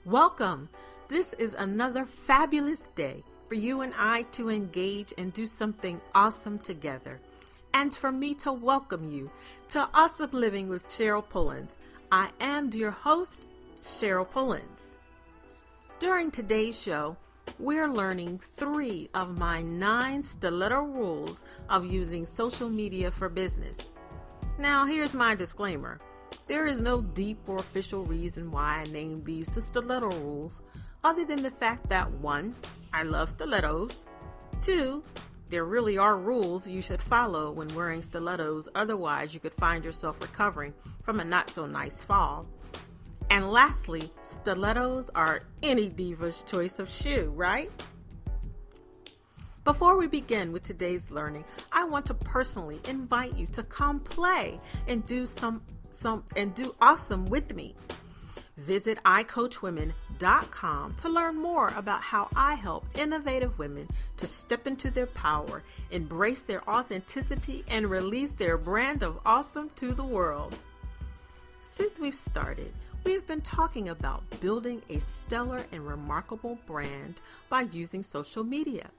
Welcome. This is another fabulous day for you and I to engage and do something awesome together. And for me to welcome you to Awesome Living with Cheryl Pullins. I am your host, Cheryl Pullins. During today's show, we're learning 3 of my 9 Stiletto rules of using social media for business. Now, here's my disclaimer. There is no deep or official reason why I named these the Stiletto rules, other than the fact that 1, I love stilettos, 2, there really are rules you should follow when wearing stilettos, otherwise you could find yourself recovering from a not so nice fall. And lastly, stilettos are any diva's choice of shoe, right? Before we begin with today's learning, I want to personally invite you to come play and do awesome with me. Visit iCoachWomen.com to learn more about how I help innovative women to step into their power, embrace their authenticity, and release their brand of awesome to the world. Since we've started, we've been talking about building a stellar and remarkable brand by using social media.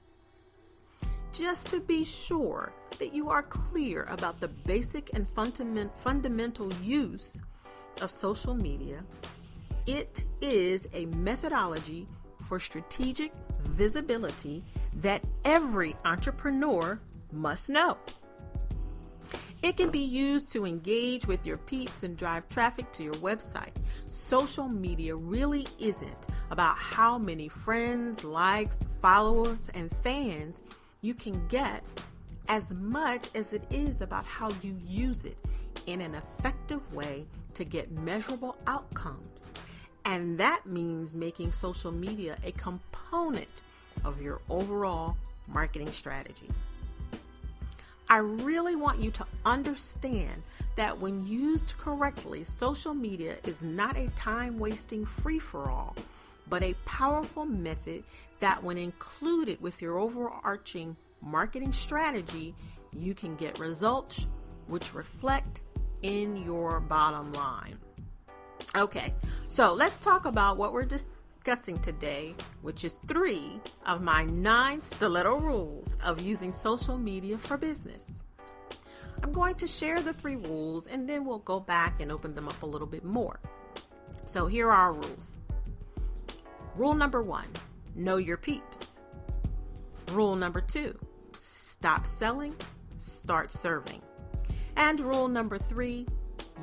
Just to be sure that you are clear about the basic and fundamental use of social media, it is a methodology for strategic visibility that every entrepreneur must know. It can be used to engage with your peeps and drive traffic to your website. Social media really isn't about how many friends, likes, followers, and fans you can get as much as it is about how you use it in an effective way to get measurable outcomes. And that means making social media a component of your overall marketing strategy. I really want you to understand that when used correctly, social media is not a time-wasting free-for-all, but a powerful method that when included with your overarching marketing strategy, you can get results which reflect in your bottom line. Okay, so let's talk about what we're discussing today, which is 3 of my 9 Stiletto rules of using social media for business. I'm going to share the 3 rules and then we'll go back and open them up a little bit more. So here are our rules. Rule number 1, know your peeps. Rule number 2, stop selling, start serving. And rule number 3,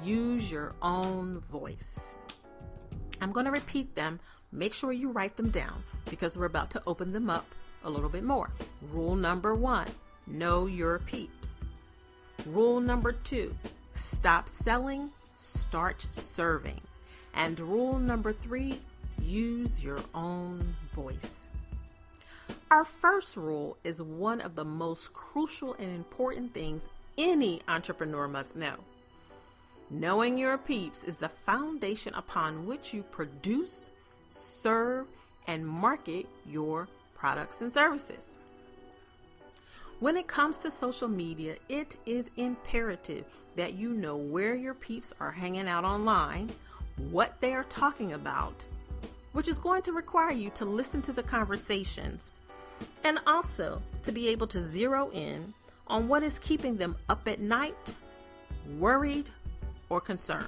use your own voice. I'm going to repeat them. Make sure you write them down because we're about to open them up a little bit more. Rule number 1, know your peeps. Rule number 2, stop selling, start serving. And rule number 3, use your own voice. Our first rule is one of the most crucial and important things any entrepreneur must know. Knowing your peeps is the foundation upon which you produce, serve, and market your products and services. When it comes to social media, it is imperative that you know where your peeps are hanging out online, what they are talking about, which is going to require you to listen to the conversations and also to be able to zero in on what is keeping them up at night, worried, or concerned.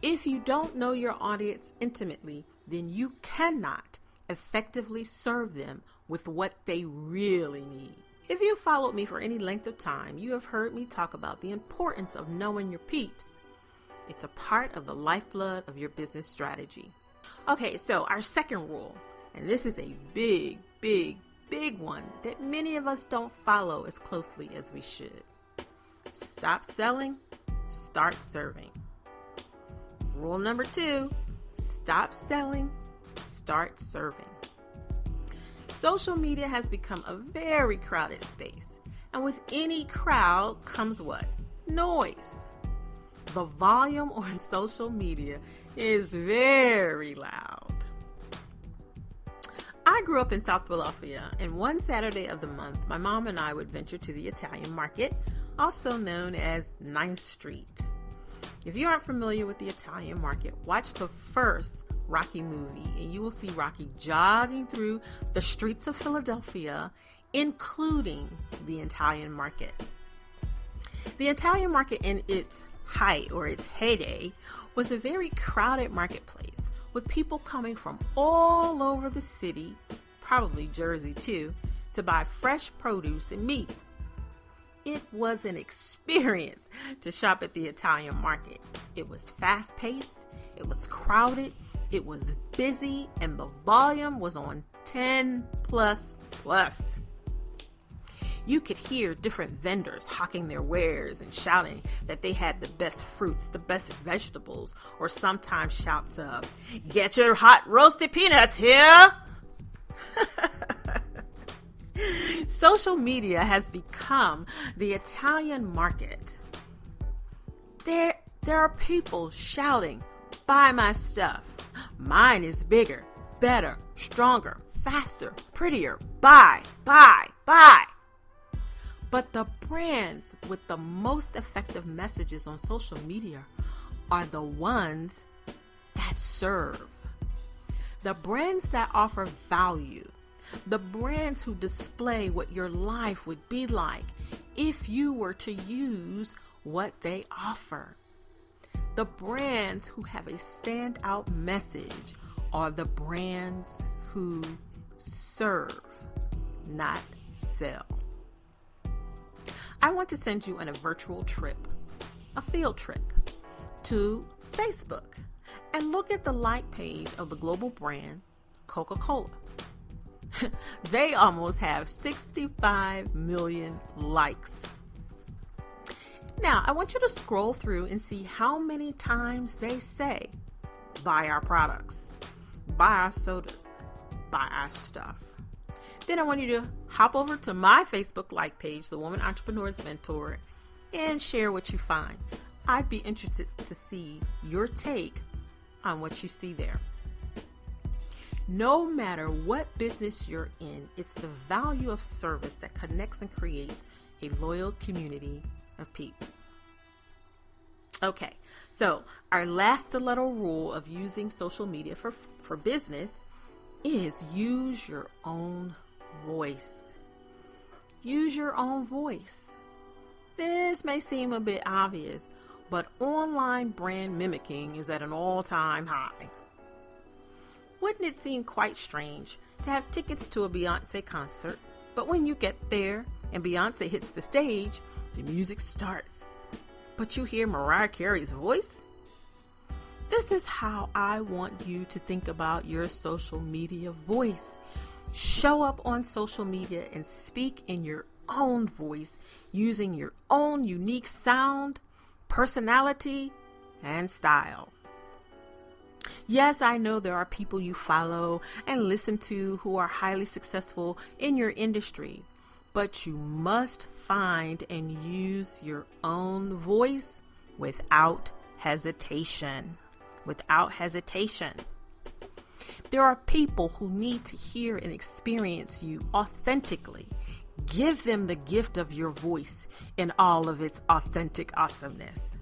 If you don't know your audience intimately, then you cannot effectively serve them with what they really need. If you followed me for any length of time, you have heard me talk about the importance of knowing your peeps. It's a part of the lifeblood of your business strategy. Okay, so our second rule, and this is a big one that many of us don't follow as closely as we should. Stop selling, start serving. Rule number 2, stop selling, start serving. Social media has become a very crowded space, and with any crowd comes what? Noise. The volume on social media is very loud. I grew up in South Philadelphia, and one Saturday of the month, my mom and I would venture to the Italian market, also known as 9th Street. If you aren't familiar with the Italian market, watch the first Rocky movie, and you will see Rocky jogging through the streets of Philadelphia, including the Italian market. The Italian market in its height or its heyday was a very crowded marketplace with people coming from all over the city, probably Jersey too, to buy fresh produce and meats. It was an experience to shop at the Italian market. It was fast-paced, it was crowded, it was busy, and the volume was on 10 plus. You could hear different vendors hawking their wares and shouting that they had the best fruits, the best vegetables, or sometimes shouts of, "Get your hot roasted peanuts here!" Social media has become the Italian market. There are people shouting, "Buy my stuff. Mine is bigger, better, stronger, faster, prettier. Buy, buy, buy." But the brands with the most effective messages on social media are the ones that serve. The brands that offer value. The brands who display what your life would be like if you were to use what they offer. The brands who have a standout message are the brands who serve, not sell. I want to send you on a virtual trip, a field trip, to Facebook and look at the like page of the global brand Coca-Cola. They almost have 65 million likes. Now, I want you to scroll through and see how many times they say, "Buy our products, buy our sodas, buy our stuff." Then I want you to hop over to my Facebook like page, The Woman Entrepreneur's Mentor, and share what you find. I'd be interested to see your take on what you see there. No matter what business you're in, it's the value of service that connects and creates a loyal community of peeps. Okay, so our last stiletto rule of using social media for business is use your own voice. Use your own voice. This may seem a bit obvious, but online brand mimicking is at an all-time high. Wouldn't it seem quite strange to have tickets to a Beyonce concert, but when you get there and Beyonce hits the stage, the music starts, but you hear Mariah Carey's voice? This is how I want you to think about your social media voice. Show up on social media and speak in your own voice, using your own unique sound, personality, and style. Yes, I know there are people you follow and listen to who are highly successful in your industry, but you must find and use your own voice without hesitation. Without hesitation. There are people who need to hear and experience you authentically. Give them the gift of your voice in all of its authentic awesomeness.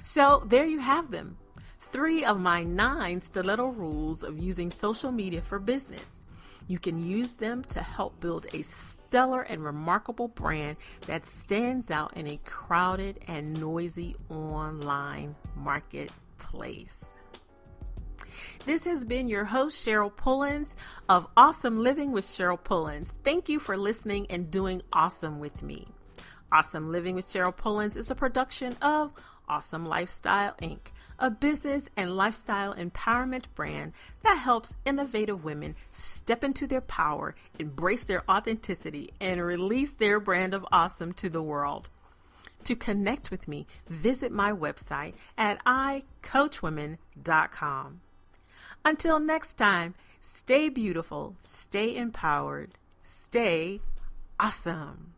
So there you have them. 3 of my 9 stiletto rules of using social media for business. You can use them to help build a stellar and remarkable brand that stands out in a crowded and noisy online marketplace. This has been your host, Cheryl Pullins of Awesome Living with Cheryl Pullins. Thank you for listening and doing awesome with me. Awesome Living with Cheryl Pullins is a production of Awesome Lifestyle, Inc., a business and lifestyle empowerment brand that helps innovative women step into their power, embrace their authenticity, and release their brand of awesome to the world. To connect with me, visit my website at icoachwomen.com. Until next time, stay beautiful, stay empowered, stay awesome.